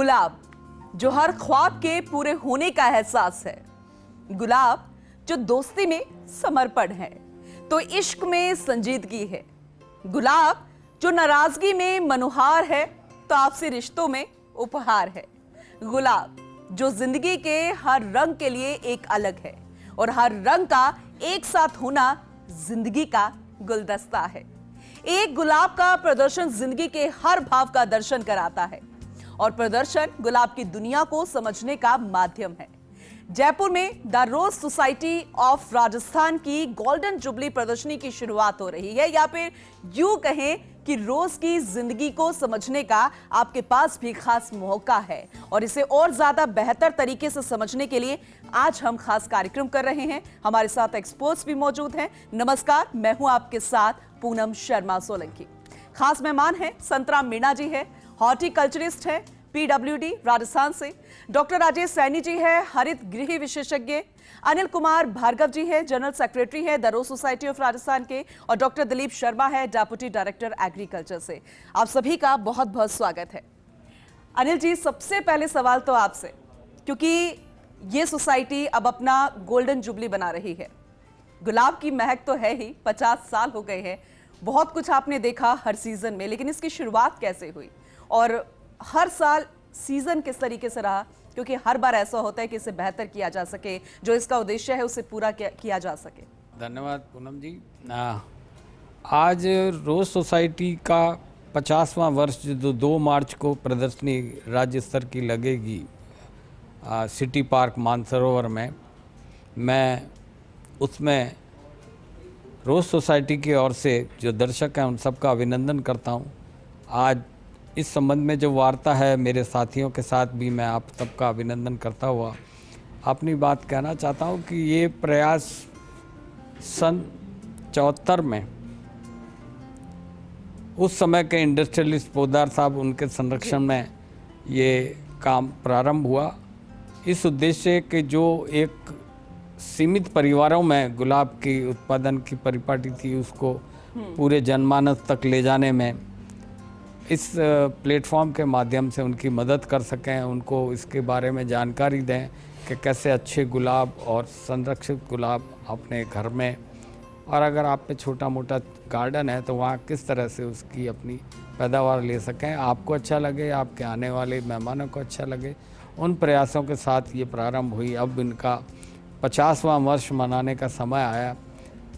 गुलाब जो हर ख्वाब के पूरे होने का एहसास है, गुलाब जो दोस्ती में समर्पण है तो इश्क में संजीदगी है, गुलाब जो नाराजगी में मनुहार है तो आपसी रिश्तों में उपहार है, गुलाब जो जिंदगी के हर रंग के लिए एक अलग है और हर रंग का एक साथ होना जिंदगी का गुलदस्ता है। एक गुलाब का प्रदर्शन जिंदगी के हर भाव का दर्शन कराता है और प्रदर्शन गुलाब की दुनिया को समझने का माध्यम है। जयपुर में the rose society of Rajasthan की गोल्डन जुबली प्रदर्शनी की शुरुआत हो रही है, या फिर यूं कहें कि रोज की जिंदगी को समझने का आपके पास भी खास मौका है और इसे और ज्यादा बेहतर तरीके से समझने के लिए आज हम खास कार्यक्रम कर रहे हैं। हमारे साथ एक्सपर्ट्स भी मौजूद हैं। नमस्कार, मैं हूं आपके साथ पूनम शर्मा सोलंकी। खास मेहमान हैं संतराम मीणा जी है, हॉर्टिकल्चरिस्ट है पीडब्ल्यूडी राजस्थान से, डॉक्टर राजेश सैनी जी है, हरित गृह विशेषज्ञ, अनिल कुमार भार्गव जी है, जनरल सेक्रेटरी है the rose society of Rajasthan के, और डॉक्टर दिलीप शर्मा है, डेप्यूटी डायरेक्टर एग्रीकल्चर से। आप सभी का बहुत बहुत स्वागत है। अनिल जी, सबसे पहले सवाल तो आपसे, क्योंकि ये सोसाइटी अब अपना गोल्डन जुबली बना रही है, गुलाब की महक तो है ही, 50 साल हो गए हैं, बहुत कुछ आपने देखा हर सीजन में, लेकिन इसकी शुरुआत कैसे हुई और हर साल सीजन किस तरीके से रहा, क्योंकि हर बार ऐसा होता है कि इसे बेहतर किया जा सके, जो इसका उद्देश्य है उसे पूरा किया जा सके। धन्यवाद पूनम जी। आज रोज सोसाइटी का 50वां वर्ष जो 2 मार्च को प्रदर्शनी राज्य स्तर की लगेगी सिटी पार्क मानसरोवर में, मैं उसमें रोज सोसाइटी की ओर से जो दर्शक हैं उन सबका अभिनंदन करता हूं। आज इस संबंध में जो वार्ता है मेरे साथियों के साथ भी मैं आप सबका अभिनंदन करता हुआ अपनी बात कहना चाहता हूं कि ये प्रयास सन 74 में उस समय के इंडस्ट्रियलिस्ट पोद्दार साहब, उनके संरक्षण में ये काम प्रारंभ हुआ, इस उद्देश्य के जो एक सीमित परिवारों में गुलाब की उत्पादन की परिपाटी थी उसको पूरे जनमानस तक ले जाने में इस प्लेटफॉर्म के माध्यम से उनकी मदद कर सकें, उनको इसके बारे में जानकारी दें कि कैसे अच्छे गुलाब और संरक्षित गुलाब अपने घर में, और अगर आप पे छोटा मोटा गार्डन है तो वहाँ किस तरह से उसकी अपनी पैदावार ले सकें, आपको अच्छा लगे, आपके आने वाले मेहमानों को अच्छा लगे। उन प्रयासों के साथ ये प्रारंभ हुई। अब इनका 50वां वर्ष मनाने का समय आया,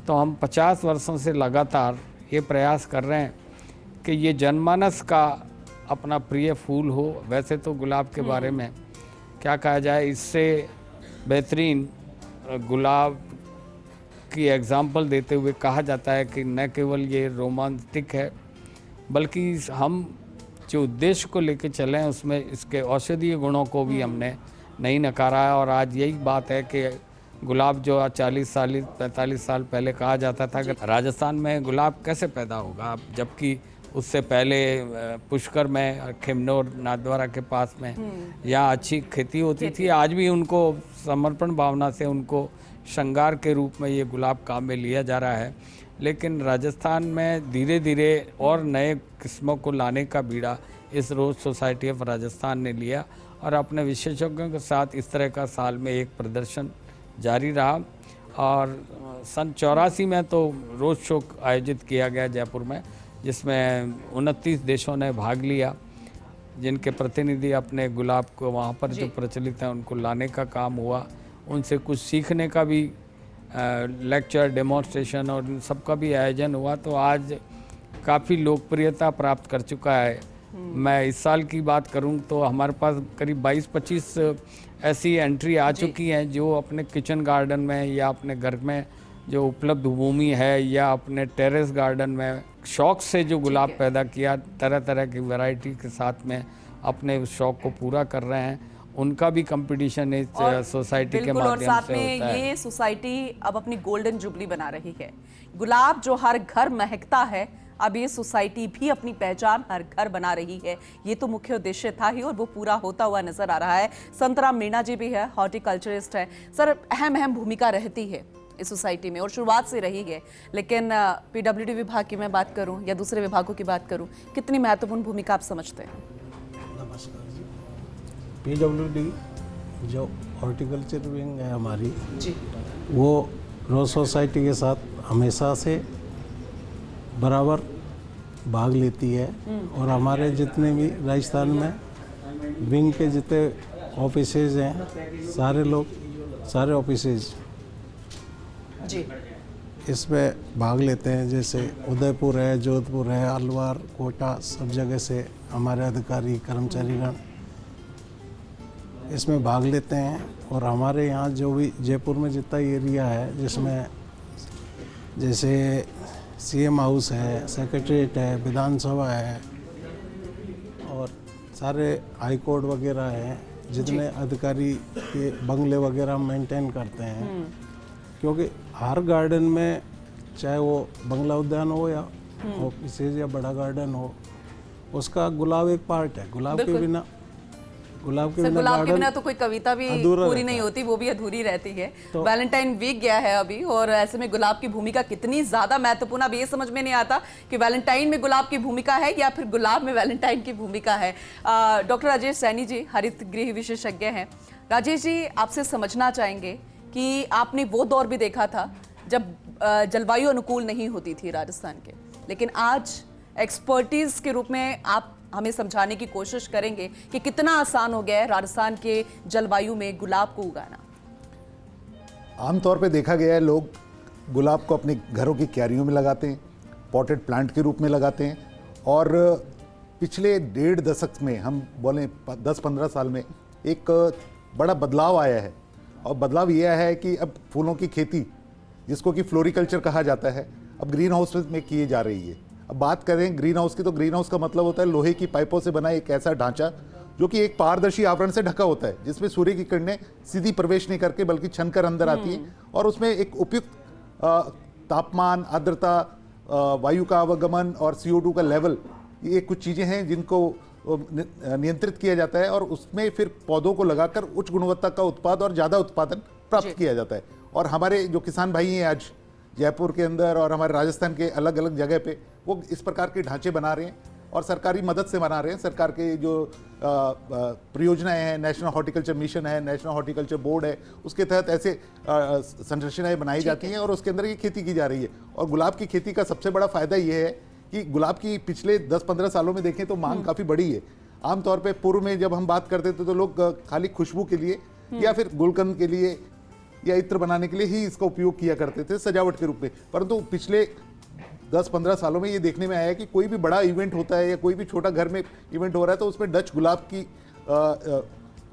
तो हम 50 वर्षों से लगातार ये प्रयास कर रहे हैं कि ये जनमानस का अपना प्रिय फूल हो। वैसे तो गुलाब के बारे में क्या कहा जाए, इससे बेहतरीन गुलाब की एग्जाम्पल देते हुए कहा जाता है कि न केवल ये रोमांटिक है, बल्कि हम जो उद्देश्य को लेकर चले हैं उसमें इसके औषधीय गुणों को भी हमने नहीं नकारा है। और आज यही बात है कि गुलाब जो 45 साल पहले कहा जाता था कि राजस्थान में गुलाब कैसे पैदा होगा, जबकि उससे पहले पुष्कर में खिमनोर नाथद्वारा के पास में यहाँ अच्छी खेती होती थी। आज भी उनको समर्पण भावना से उनको श्रृंगार के रूप में ये गुलाब काम में लिया जा रहा है। लेकिन राजस्थान में धीरे धीरे और नए किस्मों को लाने का बीड़ा इस रोज सोसाइटी ऑफ राजस्थान ने लिया और अपने विशेषज्ञों के साथ इस तरह का साल में एक प्रदर्शन जारी रहा। और सन 84 में तो रोज शो आयोजित किया गया जयपुर में, जिसमें 29 देशों ने भाग लिया, जिनके प्रतिनिधि अपने गुलाब को वहाँ पर जो प्रचलित हैं उनको लाने का काम हुआ, उनसे कुछ सीखने का भी लेक्चर, डेमोन्स्ट्रेशन और इन सब का भी आयोजन हुआ। तो आज काफ़ी लोकप्रियता प्राप्त कर चुका है। मैं इस साल की बात करूं तो हमारे पास करीब 22-25 ऐसी एंट्री आ चुकी हैं जो अपने किचन गार्डन में या अपने घर में जो उपलब्ध भूमि है या अपने टेरेस गार्डन में शौक से जो गुलाब पैदा किया, तरह तरह की वैरायटी के साथ में अपने उस शौक को पूरा कर रहे हैं, उनका भी कंपटीशन इस सोसाइटी के माध्यम से होता है। ये सोसाइटी अब अपनी गोल्डन जुबली बना रही है। गुलाब जो हर घर महकता है, अब ये सोसाइटी भी अपनी पहचान हर घर बना रही है। ये तो मुख्य उद्देश्य था ही और वो पूरा होता हुआ नजर आ रहा है। संतराम मीणा जी भी है, हॉर्टिकल्चरिस्ट है। सर, अहम भूमिका रहती है इस सोसाइटी में और शुरुआत से रही है, लेकिन पीडब्ल्यूडी विभाग की मैं बात करूं या दूसरे विभागों की बात करूं, कितनी महत्वपूर्ण भूमिका आप समझते हैं? नमस्कार जी। पीडब्ल्यूडी जो हॉर्टिकल्चर विंग है हमारी, जी वो रोज सोसाइटी के साथ हमेशा से बराबर भाग लेती है। और हमारे जितने भी राजस्थान में विंग के जितने ऑफिसेज हैं, सारे ऑफिसेज जी इसमें भाग लेते हैं। जैसे उदयपुर है, जोधपुर है, अलवर, कोटा, सब जगह से हमारे अधिकारी कर्मचारीगण इसमें भाग लेते हैं। और हमारे यहाँ जो भी जयपुर में जितना एरिया है, जिसमें जैसे सीएम हाउस है, सेक्रेटरीट है, विधानसभा है और सारे हाई कोर्ट वगैरह हैं, जितने अधिकारी के बंगले वगैरह मेंटेन करते हैं। क्योंकि हर गार्डन में, चाहे वो बंगला उद्यान हो या ऑफिसेज या बड़ा गार्डन हो, उसका गुलाब एक पार्ट है। गुलाब के बिना तो कोई कविता भी पूरी नहीं होती, वो भी अधूरी रहती है। तो वैलेंटाइन वीक गया है अभी, और ऐसे में गुलाब की भूमिका कितनी ज्यादा महत्वपूर्ण, अब ये समझ में नहीं आता कि वैलेंटाइन में गुलाब की भूमिका है या फिर गुलाब में वैलेंटाइन की भूमिका है। डॉक्टर राजेश सैनी जी हरित गृह विशेषज्ञ हैं। राजेश जी, आपसे समझना चाहेंगे कि आपने वो दौर भी देखा था जब जलवायु अनुकूल नहीं होती थी राजस्थान के, लेकिन आज एक्सपर्टीज के रूप में आप हमें समझाने की कोशिश करेंगे कि कितना आसान हो गया है राजस्थान के जलवायु में गुलाब को उगाना। आमतौर पे देखा गया है, लोग गुलाब को अपने घरों की क्यारियों में लगाते हैं, पॉटेड प्लांट के रूप में लगाते हैं। और पिछले 1.5 दशक में, हम बोलें 10-15 साल में, एक बड़ा बदलाव आया है। और बदलाव यह है कि अब फूलों की खेती, जिसको कि फ्लोरिकल्चर कहा जाता है, अब ग्रीन हाउस में किए जा रही है। अब बात करें ग्रीन हाउस की, तो ग्रीन हाउस का मतलब होता है लोहे की पाइपों से बना एक ऐसा ढांचा जो कि एक पारदर्शी आवरण से ढका होता है, जिसमें सूर्य की किरणें सीधी प्रवेश नहीं करके बल्कि छनकर अंदर आती हैं। और उसमें एक उपयुक्त तापमान, आर्द्रता, वायु का आवागमन और CO2 का लेवल, ये कुछ चीज़ें हैं जिनको नियंत्रित किया जाता है। और उसमें फिर पौधों को लगाकर उच्च गुणवत्ता का उत्पाद और ज़्यादा उत्पादन प्राप्त किया जाता है। और हमारे जो किसान भाई हैं आज जयपुर के अंदर और हमारे राजस्थान के अलग अलग जगह पे, वो इस प्रकार के ढांचे बना रहे हैं और सरकारी मदद से बना रहे हैं। सरकार के जो परियोजनाएं हैं, नेशनल हॉर्टिकल्चर मिशन है, नेशनल हॉर्टिकल्चर बोर्ड है, उसके तहत ऐसे संरचनाएं बनाई जाती हैं और उसके अंदर ये खेती की जा रही है। और गुलाब की खेती का सबसे बड़ा फायदा ये है कि गुलाब की पिछले 10-15 सालों में देखें तो मांग काफ़ी बड़ी है। आमतौर पर पूर्व में जब हम बात करते थे तो लोग खाली खुशबू के लिए या फिर गुलकंद के लिए या इत्र बनाने के लिए ही इसका उपयोग किया करते थे, सजावट के रूप में। परंतु पिछले 10-15 सालों में ये देखने में आया कि कोई भी बड़ा इवेंट होता है या कोई भी छोटा घर में इवेंट हो रहा है तो उसमें डच गुलाब की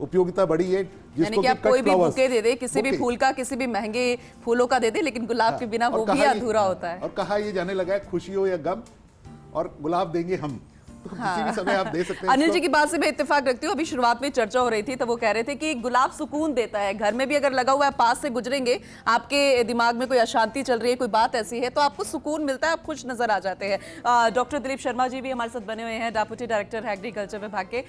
उपयोगिता बढ़ी है। यानी कि आप कोई भी बुके दे दे, किसी भी फूल का, किसी भी महंगे फूलों का दे दे, लेकिन गुलाब के बिना वो भी अधूरा होता है। और कहा ये जाने लगा है खुशी हो या गम, और गुलाब देंगे हम, तो किसी भी समय आप दे सकते हैं। अनिल जी की बात से मैं इत्तेफाक रखती हूँ। अभी शुरुआत में चर्चा हो रही थी तो वो कह रहे थे कि गुलाब सुकून देता है, घर में भी अगर लगा हुआ है, पास से गुजरेंगे, आपके दिमाग में कोई अशांति चल रही है, कोई बात ऐसी है, तो आपको सुकून मिलता है, आप खुश नजर आ जाते हैं। डॉक्टर दिलीप शर्मा जी भी हमारे साथ बने हुए हैं, डेप्यूटी डायरेक्टर है एग्रीकल्चर विभाग के।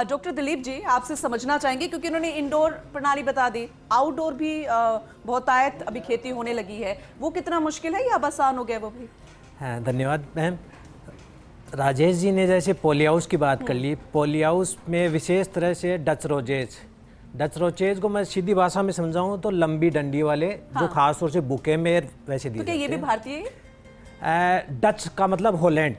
डॉक्टर दिलीप जी, आपसे समझना चाहेंगे, क्योंकि उन्होंने इंडोर प्रणाली बता दी, आउटडोर भी बहुतायत अभी खेती होने लगी है, वो कितना मुश्किल है या अब आसान हो गया वो भी? हाँ, धन्यवाद मैम। राजेश जी ने जैसे पॉली हाउस की बात कर ली, पॉली हाउस में विशेष तरह से डच रोजेज को मैं सीधी भाषा में समझाऊं तो लंबी डंडी वाले, जो खास तौर से बुके में वैसे दिए जाते हैं। ये भी भारतीय डच का मतलब हॉलैंड,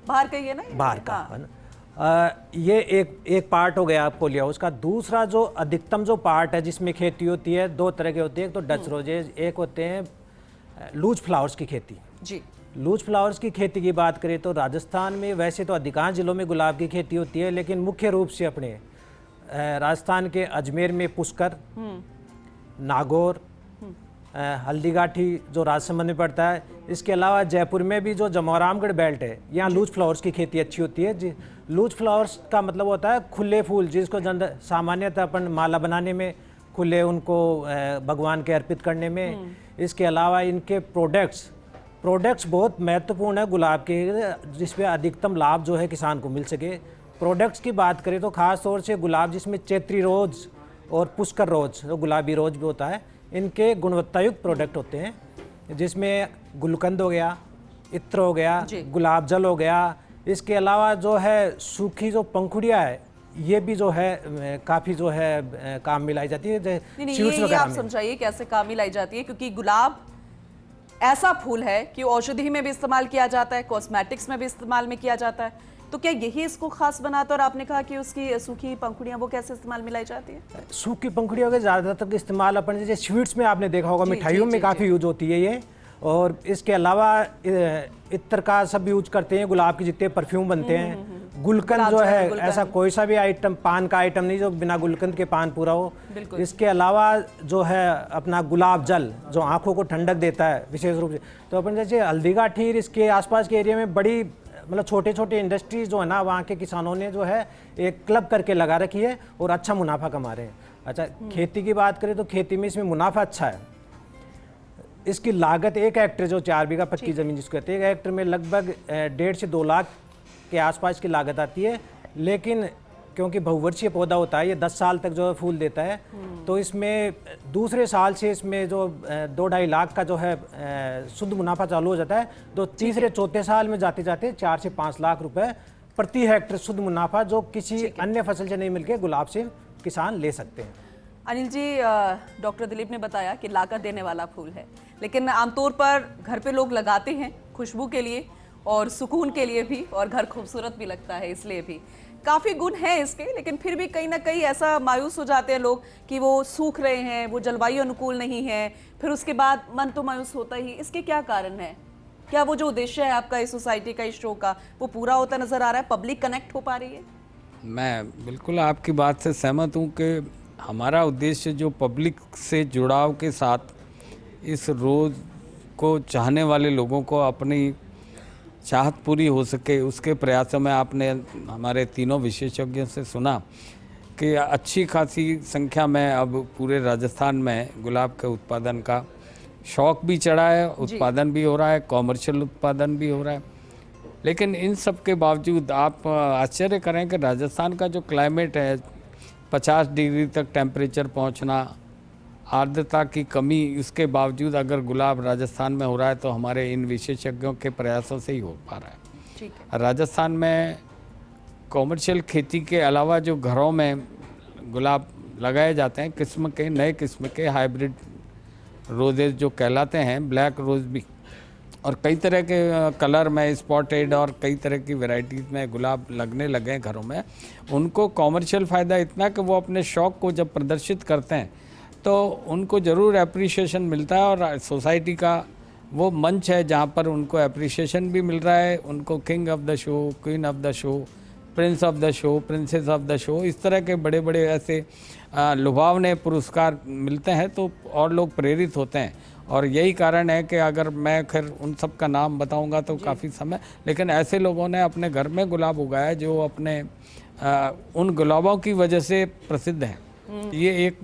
बाहर का ही है ना, बाहर का। ये एक पार्ट हो गया पॉली हाउस का। दूसरा जो अधिकतम जो पार्ट है जिसमें खेती होती है, 2 तरह की होती है। एक तो डच रोजेज, एक होते हैं लूज फ्लावर्स की खेती जी। लूज फ्लावर्स की खेती की बात करें तो राजस्थान में वैसे तो अधिकांश जिलों में गुलाब की खेती होती है, लेकिन मुख्य रूप से अपने राजस्थान के अजमेर में पुष्कर, नागौर, हल्दीघाटी जो राजसमंद में पड़ता है, इसके अलावा जयपुर में भी जो जमोरामगढ़ बेल्ट है, यहाँ लूज फ्लावर्स की खेती अच्छी होती है। लूज फ्लावर्स का मतलब होता है खुले फूल, जिसको सामान्यतः अपन माला बनाने में, खुले उनको भगवान के अर्पित करने में। इसके अलावा इनके प्रोडक्ट्स बहुत महत्वपूर्ण है गुलाब के, जिसमें अधिकतम लाभ जो है किसान को मिल सके। प्रोडक्ट्स की बात करें तो खास तौर से गुलाब, जिसमें चैत्री रोज और पुष्कर रोज, जो गुलाबी रोज भी होता है, इनके गुणवत्तायुक्त प्रोडक्ट होते हैं, जिसमें गुलकंद हो गया, इत्र हो गया, गुलाब जल हो गया। इसके अलावा जो है सूखी जो पंखुड़ियाँ है, ये भी जो है काफ़ी जो है काम में लाई जाती है। नहीं स्वीट्स ये वगैरह आप में। समझाइए कैसे काम में लाई जाती है, क्योंकि गुलाब ऐसा फूल है कि औषधि में भी इस्तेमाल किया जाता है, कॉस्मेटिक्स में भी इस्तेमाल में किया जाता है, तो क्या यही इसको खास बनाता है? और आपने कहा कि उसकी सूखी पंखुड़ियां वो कैसे इस्तेमाल में लाई जाती है? सूखी पंखुड़ियों के ज़्यादातर इस्तेमाल अपन जैसे स्वीट्स में आपने देखा होगा, जी, मिठाइयों जी, में जी, काफ़ी यूज होती है ये। और इसके अलावा इत्र का सब यूज करते हैं, गुलाब के जितने परफ्यूम बनते हैं। गुलकंद जो है गुलकंद। ऐसा कोई सा भी आइटम, पान का आइटम नहीं जो बिना गुलकंद के पान पूरा हो। बिल्कुल। इसके अलावा जो है अपना गुलाब जल जो आंखों को ठंडक देता है विशेष रूप से। तो अपन जैसे हल्दीघाटी इसके आसपास के एरिया में बड़ी मतलब छोटे छोटे इंडस्ट्रीज जो है ना, वहाँ के किसानों ने जो है एक क्लब करके लगा रखी है और अच्छा मुनाफा कमा रहे हैं। अच्छा, खेती की बात करें तो खेती में इसमें मुनाफा अच्छा है। इसकी लागत 1 हेक्टेयर जो 4 बीघा पक्की जमीन जिसको कहते हैं, 1 हेक्टेयर में लगभग 1.5 से 2 लाख के आसपास की लागत आती है। लेकिन क्योंकि बहुवर्षीय पौधा होता है, ये 10 साल तक जो है फूल देता है, तो इसमें दूसरे साल से इसमें जो 2-2.5 लाख का जो है शुद्ध मुनाफा चालू हो जाता है। तो तीसरे चौथे साल में जाते जाते 4 से 5 लाख रुपए प्रति हेक्टेयर शुद्ध मुनाफा जो किसी अन्य फसल से नहीं मिलके गुलाब से किसान ले सकते हैं। अनिल जी, डॉक्टर दिलीप ने बताया कि लागत देने वाला फूल है, लेकिन आमतौर पर घर पे लोग लगाते हैं खुशबू के लिए और सुकून के लिए भी, और घर खूबसूरत भी लगता है इसलिए भी। काफ़ी गुण हैं इसके, लेकिन फिर भी कहीं ना कहीं ऐसा मायूस हो जाते हैं लोग कि वो सूख रहे हैं, वो जलवायु अनुकूल नहीं है, फिर उसके बाद मन तो मायूस होता ही। इसके क्या कारण है? क्या वो जो उद्देश्य है आपका इस सोसाइटी का, इस शो का, वो पूरा होता नजर आ रहा है? पब्लिक कनेक्ट हो पा रही है? मैं बिल्कुल आपकी बात से सहमत हूँ कि हमारा उद्देश्य जो पब्लिक से जुड़ाव के साथ इस रोज़ को चाहने वाले लोगों को अपनी चाहत पूरी हो सके, उसके प्रयासों में आपने हमारे तीनों विशेषज्ञों से सुना कि अच्छी खासी संख्या में अब पूरे राजस्थान में गुलाब के उत्पादन का शौक भी चढ़ा है, उत्पादन भी हो रहा है, कॉमर्शियल उत्पादन भी हो रहा है। लेकिन इन सब के बावजूद आप आश्चर्य करें कि राजस्थान का जो क्लाइमेट है, 50 डिग्री तक टेम्परेचर पहुंचना, आर्द्रता की कमी, उसके बावजूद अगर गुलाब राजस्थान में हो रहा है तो हमारे इन विशेषज्ञों के प्रयासों से ही हो पा रहा है। ठीक है। राजस्थान में कॉमर्शियल खेती के अलावा जो घरों में गुलाब लगाए जाते हैं, किस्म के नए किस्म के हाइब्रिड रोजेज जो कहलाते हैं, ब्लैक रोज भी, और कई तरह के कलर में स्पॉटेड और कई तरह की वैरायटीज़ में गुलाब लगने लगे हैं घरों में। उनको कॉमर्शियल फ़ायदा इतना कि वो अपने शौक़ को जब प्रदर्शित करते हैं तो उनको ज़रूर एप्रिसिएशन मिलता है, और सोसाइटी का वो मंच है जहाँ पर उनको एप्रिसिएशन भी मिल रहा है। उनको king of the show, queen of the show, Prince of the show, princess of the show, इस तरह के बड़े बड़े ऐसे लुभावने पुरस्कार मिलते हैं, तो और लोग प्रेरित होते हैं। और यही कारण है कि अगर मैं खैर उन सब का नाम बताऊंगा तो काफ़ी समय, लेकिन ऐसे लोगों ने अपने घर में गुलाब उगाया जो अपने उन गुलाबों की वजह से प्रसिद्ध हैं। ये एक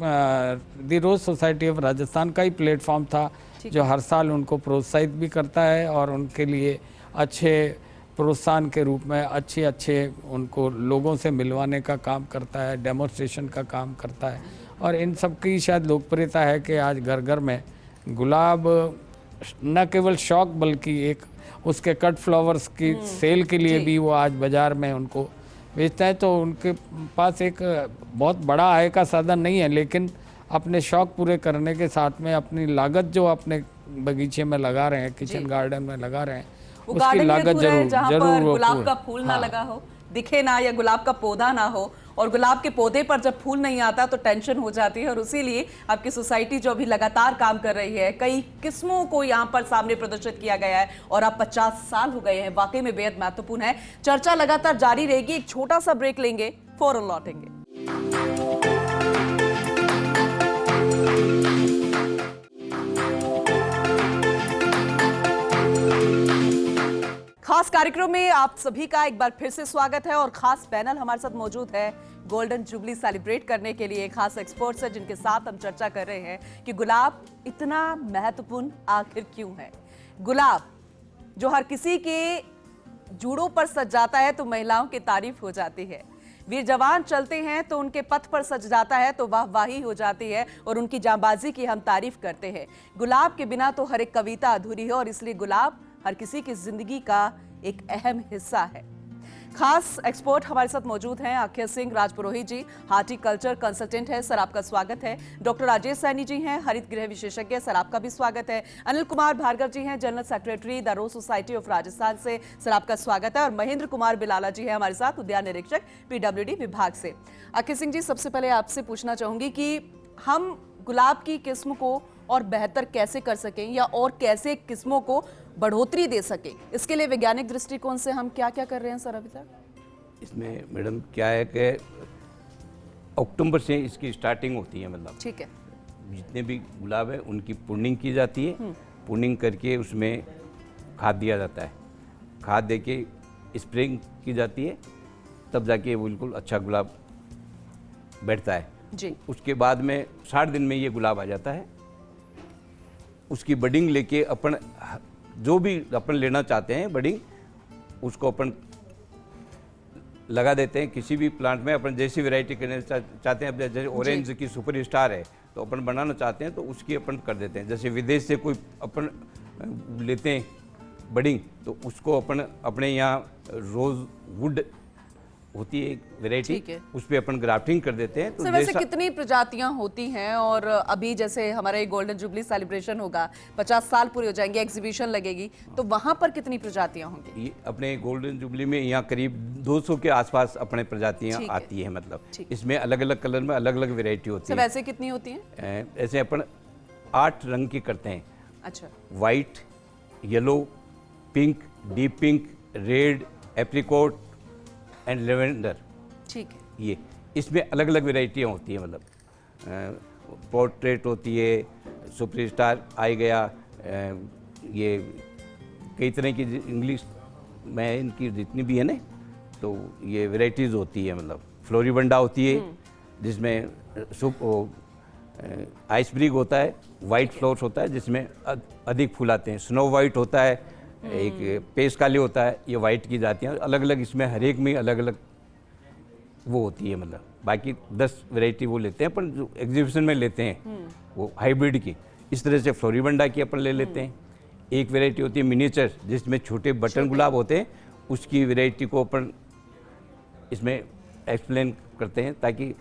दी रोज सोसाइटी ऑफ राजस्थान का ही प्लेटफॉर्म था जो हर साल उनको प्रोत्साहित भी करता है और उनके लिए अच्छे प्रोत्साहन के रूप में अच्छे उनको लोगों से मिलवाने का काम करता है, डेमोन्स्ट्रेशन का काम करता है। और इन सब की शायद लोकप्रियता है कि आज घर घर में गुलाब न केवल शौक बल्कि एक उसके कट फ्लावर्स की सेल के लिए भी वो आज बाज़ार में उनको बेचता है। तो उनके पास एक बहुत बड़ा आय का साधन नहीं है, लेकिन अपने शौक पूरे करने के साथ में अपनी लागत जो अपने बगीचे में लगा रहे हैं, किचन गार्डन में लगा रहे हैं, उसकी लागत जरूर गुलाब का फूल ना लगा हो, दिखे ना, या गुलाब का पौधा ना हो, और गुलाब के पौधे पर जब फूल नहीं आता तो टेंशन हो जाती है। और इसीलिए आपकी सोसाइटी जो अभी लगातार काम कर रही है, कई किस्मों को यहाँ पर सामने प्रदर्शित किया गया है, और अब 50 साल हो गए हैं, वाकई में बेहद महत्वपूर्ण है। चर्चा लगातार जारी रहेगी, एक छोटा सा ब्रेक लेंगे, फौरन लौटेंगे। खास कार्यक्रम में आप सभी का एक बार फिर से स्वागत है, और खास पैनल हमारे साथ मौजूद है गोल्डन जुबली सेलिब्रेट करने के लिए। खास एक्सपर्ट्स हैं जिनके साथ हम चर्चा कर रहे हैं कि गुलाब इतना महत्वपूर्ण आखिर क्यों है। गुलाब जो हर किसी के जूड़ों पर सज जाता है तो महिलाओं की तारीफ हो जाती है, वीर जवान चलते हैं तो उनके पथ पर सज जाता है तो वाहवाही हो जाती है, और उनकी जांबाजी की हम तारीफ करते हैं। गुलाब के बिना तो हर एक कविता अधूरी है, और इसलिए गुलाब हर किसी की जिंदगी का एक अहम हिस्सा है। खास एक्सपर्ट हमारे साथ मौजूद हैं अक्षय सिंह राजपुरोहित जी, हार्टिकल्चर कंसल्टेंट है, सर आपका स्वागत है। डॉक्टर राजेश सैनी जी हैं, हरित गृह विशेषज्ञ, सर आपका भी स्वागत है। अनिल कुमार भार्गव जी हैं, general secretary the rose society of Rajasthan से, सर आपका स्वागत है। और महेंद्र कुमार बिलाला जी हैं हमारे साथ, उद्यान निरीक्षक PWD विभाग से। अक्षय सिंह जी, सबसे पहले आपसे पूछना चाहूंगी कि हम गुलाब की किस्म को और बेहतर कैसे कर सकें या और कैसे किस्मों को बढ़ोतरी दे सकें, इसके लिए वैज्ञानिक दृष्टिकोण से हम क्या क्या कर रहे हैं सर अभी तक? इसमें मैडम क्या है कि अक्टूबर से इसकी स्टार्टिंग होती है, मतलब ठीक है, जितने भी गुलाब है उनकी प्रूनिंग की जाती है। प्रूनिंग करके उसमें खाद दिया जाता है, खाद देके स्प्रेइंग की जाती है, तब जाके बिल्कुल अच्छा गुलाब बैठता है जी। उसके बाद में 60 दिन में ये गुलाब आ जाता है। उसकी बडिंग लेके अपन जो भी अपन लेना चाहते हैं बडिंग, उसको अपन लगा देते हैं किसी भी प्लांट में। अपन जैसी वैरायटी करना चाहते हैं, अब जैसे ऑरेंज की सुपर स्टार है तो अपन बनाना चाहते हैं तो उसकी अपन कर देते हैं। जैसे विदेश से कोई अपन लेते हैं बडिंग, तो उसको अपन अपने यहाँ रोज वुड होती है एक वैरायटी, ठीक है। उस पर अपन ग्राफ्टिंग कर देते हैं। तो सर वैसे कितनी प्रजातियां होती हैं? और अभी जैसे हमारा ये गोल्डन जुबली सेलिब्रेशन होगा, 50 साल पूरे हो जाएंगे, एग्जीबिशन लगेगी, तो वहां पर कितनी प्रजातियां होंगी? ये अपने गोल्डन जुबली में यहाँ करीब 200 के आसपास अपने प्रजातियाँ ठीक है। आती है, मतलब ठीक। इसमें अलग अलग कलर में अलग अलग वैरायटी होती सर है। वैसे कितनी होती हैं? ऐसे अपन 8 रंग की करते हैं, अच्छा, white, yellow, pink, deep pink, red, apricot and lavender. ठीक है, ये इसमें अलग अलग वैरायटियाँ होती हैं, मतलब पोर्ट्रेट होती है, सुपर स्टार आ गया, ये कई तरह की इंग्लिश में इनकी जितनी भी है ना, तो ये वैरायटीज़ होती है। मतलब फ्लोरिबंडा होती है जिसमें आइसब्रिग होता है, वाइट फ्लोर्स होता है जिसमें अधिक फूल आते हैं, स्नो वाइट होता है, एक पेस काली होता है, ये वाइट की जातियाँ अलग अलग, इसमें हर एक में अलग अलग वो होती है। मतलब बाकी 10 वैरायटी वो लेते हैं अपन, जो एग्जीबिशन में लेते हैं वो हाइब्रिड की। इस तरह से फ्लोरिबंडा की अपन ले लेते हैं। एक वैरायटी होती है मिनिएचर, जिसमें छोटे बटन गुलाब होते हैं, उसकी वैरायटी को अपन इसमें एक्सप्लेन करते हैं ताकि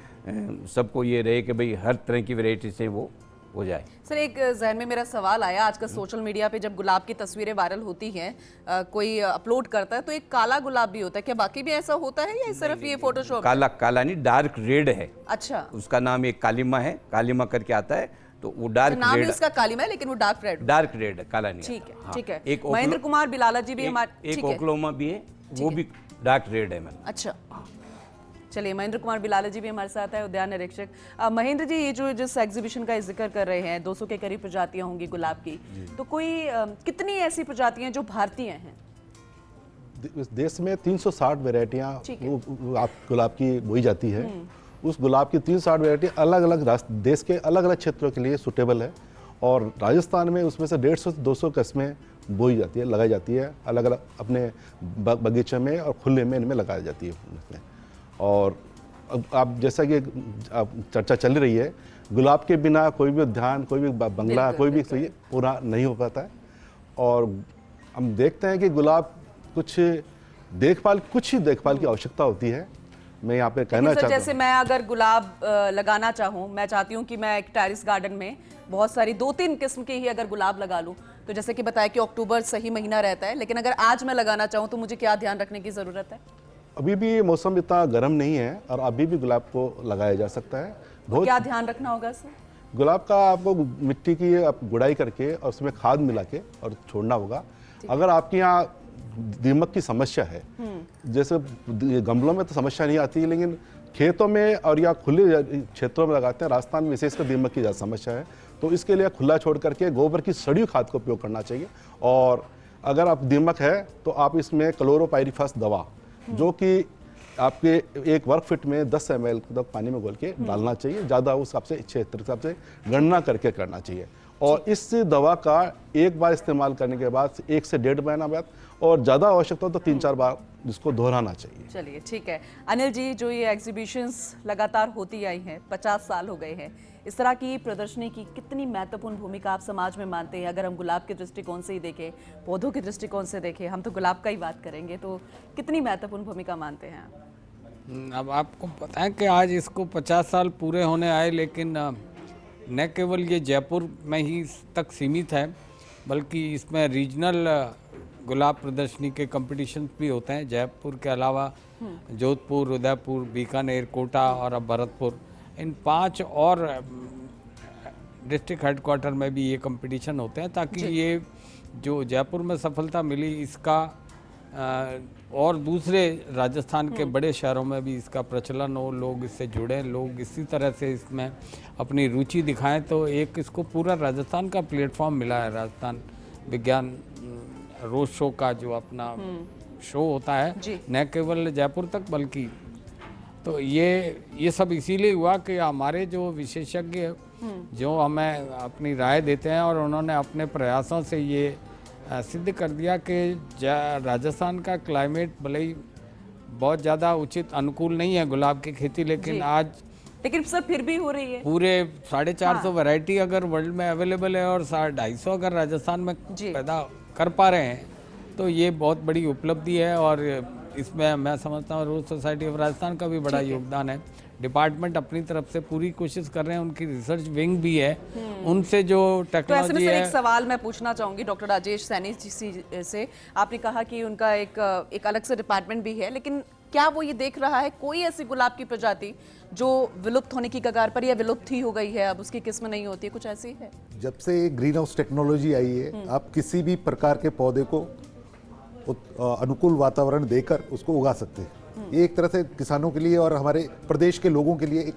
सबको ये रहे कि भाई हर तरह की वैरायटी से वो हो जाए। सर एक जहन में मेरा सवाल आया, आजकल सोशल मीडिया पे जब गुलाब की तस्वीरें वायरल होती हैं, कोई अपलोड करता है तो एक काला गुलाब भी होता है, क्या बाकी भी ऐसा होता है या सिर्फ ये फोटोशॉप? काला काला नहीं, डार्क रेड है। अच्छा, उसका नाम एक कालिमा है, कालिमा करके आता है, तो वो डार्क नाम ही रेड, उसका कालिमा है लेकिन वो डार्क रेड। डार्क रेड है, काला नहीं। ठीक है, हाँ। ठीक है। एक महेंद्र कुमार बिलाला जी भी हमारे, एक ठीक है, ओक्लाहोमा भी है, वो भी डार्क रेड है। मतलब अच्छा, चलिए महेंद्र कुमार बिलाला जी भी हमारे साथ है, उद्यान निरीक्षक। महेंद्र जी, ये जो जिस एग्जीबिशन का जिक्र कर रहे हैं, 200 के करीब प्रजातियां होंगी गुलाब की, तो कोई कितनी ऐसी प्रजातियां जो भारतीय हैं? इस देश में 360 वैरायटियाँ ठीक है। गुलाब की बोई जाती है। उस गुलाब की 360 वैरायटी अलग अलग देश के अलग अलग क्षेत्रों के लिए सुटेबल है, और राजस्थान में उसमें से 150 से 200 किस्में बोई जाती है, लगाई जाती है, अलग अलग अपने बगीचे में और खुले में इनमें लगाई जाती है उसमें। और अब जैसा कि अब चर्चा चल रही है, गुलाब के बिना कोई भी उद्यान, कोई भी बंगला, कोई भी ये पूरा नहीं हो पाता है। और हम देखते हैं कि गुलाब कुछ ही देखभाल की आवश्यकता होती है। मैं यहाँ पे कहना चाहता हूँ, जैसे मैं अगर गुलाब लगाना चाहूँ, मैं चाहती हूँ कि मैं एक टेरेस गार्डन में बहुत सारी 2-3 किस्म के ही अगर गुलाब लगा लूँ, तो जैसे कि बताया कि अक्टूबर सही महीना रहता है, लेकिन अगर आज मैं लगाना चाहूँ तो मुझे क्या ध्यान रखने की जरूरत है? अभी भी मौसम इतना गर्म नहीं है और अभी भी गुलाब को लगाया जा सकता है। बहुत क्या ध्यान रखना होगा सर? गुलाब का आपको मिट्टी की आप गुड़ाई करके और उसमें खाद मिला के और छोड़ना होगा। अगर आपके यहाँ दीमक की समस्या है, जैसे गमलों में तो समस्या नहीं आती, लेकिन खेतों में और या खुले क्षेत्रों में लगाते हैं, राजस्थान में विशेषकर दीमक की ज़्यादा समस्या है, तो इसके लिए खुला छोड़ करके गोबर की सड़ी हुई खाद का उपयोग करना चाहिए। और अगर आप दीमक है तो आप इसमें क्लोरोपाइरीफास दवा, जो कि आपके एक वर्ग फीट में 10 ml तक पानी में घोल के डालना चाहिए, ज़्यादा उस हिसाब से 76 हिसाब से गणना करके करना चाहिए। और इस दवा का एक बार इस्तेमाल करने के बाद 1 से 1.5 महीना बाद और ज़्यादा आवश्यकता हो तो 3-4 बार जिसको दोहराना चाहिए। चलिए ठीक है अनिल जी, जो ये एग्जीबिशंस लगातार होती आई हैं, 50 साल हो गए हैं, इस तरह की प्रदर्शनी की कितनी महत्वपूर्ण भूमिका आप समाज में मानते हैं? अगर हम गुलाब के दृष्टिकोण से ही देखें, पौधों के दृष्टिकोण से देखें, हम तो गुलाब का ही बात करेंगे, तो कितनी महत्वपूर्ण भूमिका मानते हैं आप? अब आपको पता है कि आज इसको 50 साल पूरे होने आए, लेकिन न केवल ये जयपुर में ही तक सीमित है, बल्कि इसमें रीजनल गुलाब प्रदर्शनी के कंपटीशन भी होते हैं। जयपुर के अलावा जोधपुर, उदयपुर, बीकानेर, कोटा और अब भरतपुर, इन 5 और डिस्ट्रिक्ट हेडक्वार्टर में भी ये कंपटीशन होते हैं, ताकि ये जो जयपुर में सफलता मिली इसका और दूसरे राजस्थान के बड़े शहरों में भी इसका प्रचलन हो, लोग इससे जुड़ें, लोग इसी तरह से इसमें अपनी रुचि दिखाएं। तो एक इसको पूरा राजस्थान का प्लेटफॉर्म मिला है। राजस्थान विज्ञान रोड शो का जो अपना शो होता है, न केवल जयपुर तक बल्कि, तो ये सब इसीलिए हुआ कि हमारे जो विशेषज्ञ जो हमें अपनी राय देते हैं और उन्होंने अपने प्रयासों से ये सिद्ध कर दिया कि राजस्थान का क्लाइमेट भले ही बहुत ज़्यादा उचित अनुकूल नहीं है गुलाब की खेती, लेकिन सर फिर भी हो रही है। पूरे 450 वैरायटी अगर वर्ल्ड में अवेलेबल है और 250 अगर राजस्थान में पैदा कर पा रहे हैं, तो ये बहुत बड़ी उपलब्धि है। और इसमें मैं समझता हूँ रोज सोसाइटी ऑफ राजस्थान का भी बड़ा योगदान है। डिपार्टमेंट अपनी तरफ से पूरी कोशिश कर रहे हैं, उनकी रिसर्च विंग भी है, उनसे जो तो ऐसे में टेक्नोलॉजी सर है। एक सवाल मैं पूछना चाहूंगी डॉक्टर राजेश सैनी जी से। आपने कहा कि उनका एक अलग से डिपार्टमेंट भी है, लेकिन क्या वो ये देख रहा है कोई ऐसी गुलाब की प्रजाति जो विलुप्त होने की कगार पर या विलुप्त ही हो गई है, अब उसकी किस्म नहीं होती है, कुछ ऐसी है? जब से ग्रीन हाउस टेक्नोलॉजी आई है, आप किसी भी प्रकार के पौधे को अनुकूल वातावरण देकर उसको उगा सकते हैं। ये एक तरह से किसानों के लिए और हमारे प्रदेश के लोगों के लिए एक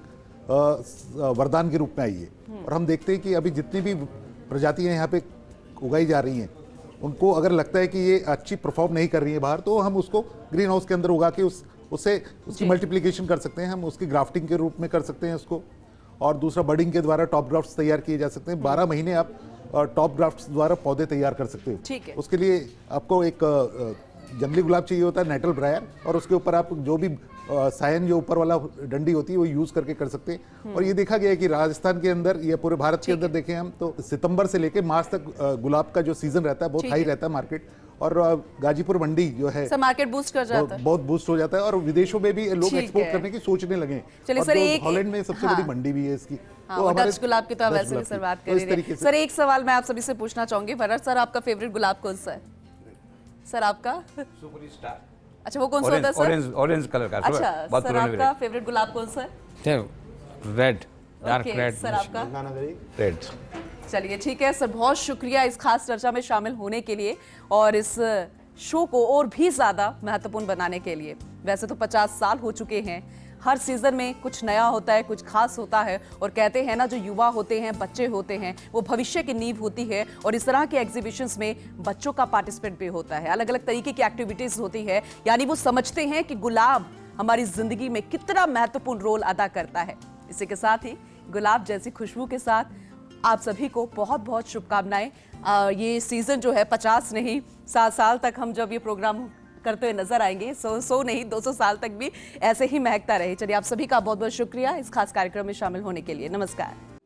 वरदान के रूप में आई है। और हम देखते हैं कि अभी जितनी भी प्रजातियां यहाँ पे उगाई जा रही हैं, उनको अगर लगता है कि ये अच्छी परफॉर्म नहीं कर रही है बाहर, तो हम उसको ग्रीन हाउस के अंदर उगा के उसकी मल्टीप्लिकेशन कर सकते हैं, हम उसकी ग्राफ्टिंग के रूप में कर सकते हैं उसको। और दूसरा बडिंग के द्वारा टॉप ग्राफ्ट्स तैयार किए जा सकते हैं। 12 महीने आप टॉप ग्राफ्ट्स द्वारा पौधे तैयार कर सकते हो। ठीक है। उसके लिए आपको एक जंगली गुलाब चाहिए होता है, नेटल ब्रायर, और उसके ऊपर आप जो भी सायन जो ऊपर वाला डंडी होती है वो यूज करके कर सकते हैं। और ये देखा गया है कि राजस्थान के अंदर या पूरे भारत के अंदर देखें हम तो सितंबर से लेकर मार्च तक गुलाब का जो सीजन रहता है बहुत हाई रहता है मार्केट। और गाजीपुर मंडी जो है सर मार्केट बूस्ट कर जाता है, बहुत बूस्ट हो जाता है, और विदेशों में भी लोग एक्सपोर्ट करने की सोचने लगे। चलिए सर, एक हॉलैंड में सबसे बड़ी मंडी भी है इसकी। तो डच गुलाब की तो आप वैसे भी सर बात कर रहे हैं। सर एक सवाल मैं आप सभी से पूछना चाहूंगी, वरद सर आपका फेवरेट गुलाब कौन सा है? सर आपका सुपरस्टार। अच्छा, वो कौन सा होता है सर? ऑरेंज कलर का। अच्छा सर, आपका फेवरेट गुलाब कौन सा है? Red, dark red. सर आपका? रेड। चलिए ठीक है सर, बहुत शुक्रिया इस खास चर्चा में शामिल होने के लिए और इस शो को और भी ज़्यादा महत्वपूर्ण बनाने के लिए। वैसे तो 50 साल हो चुके हैं, हर सीजन में कुछ नया होता है, कुछ खास होता है, और कहते हैं ना जो युवा होते हैं, बच्चे होते हैं, वो भविष्य की नींव होती है। और इस तरह के एग्जीबिशंस में बच्चों का पार्टिसिपेट भी होता है, अलग अलग तरीके की एक्टिविटीज होती है, यानी वो समझते हैं कि गुलाब हमारी जिंदगी में कितना महत्वपूर्ण रोल अदा करता है। इसी के साथ ही गुलाब जैसी खुशबू के साथ आप सभी को बहुत बहुत शुभकामनाएं। ये सीजन जो है 50 नहीं 7 साल तक हम जब ये प्रोग्राम करते हुए नजर आएंगे, 100 नहीं 200 साल तक भी ऐसे ही महकता रहे। चलिए आप सभी का बहुत बहुत शुक्रिया इस खास कार्यक्रम में शामिल होने के लिए। नमस्कार।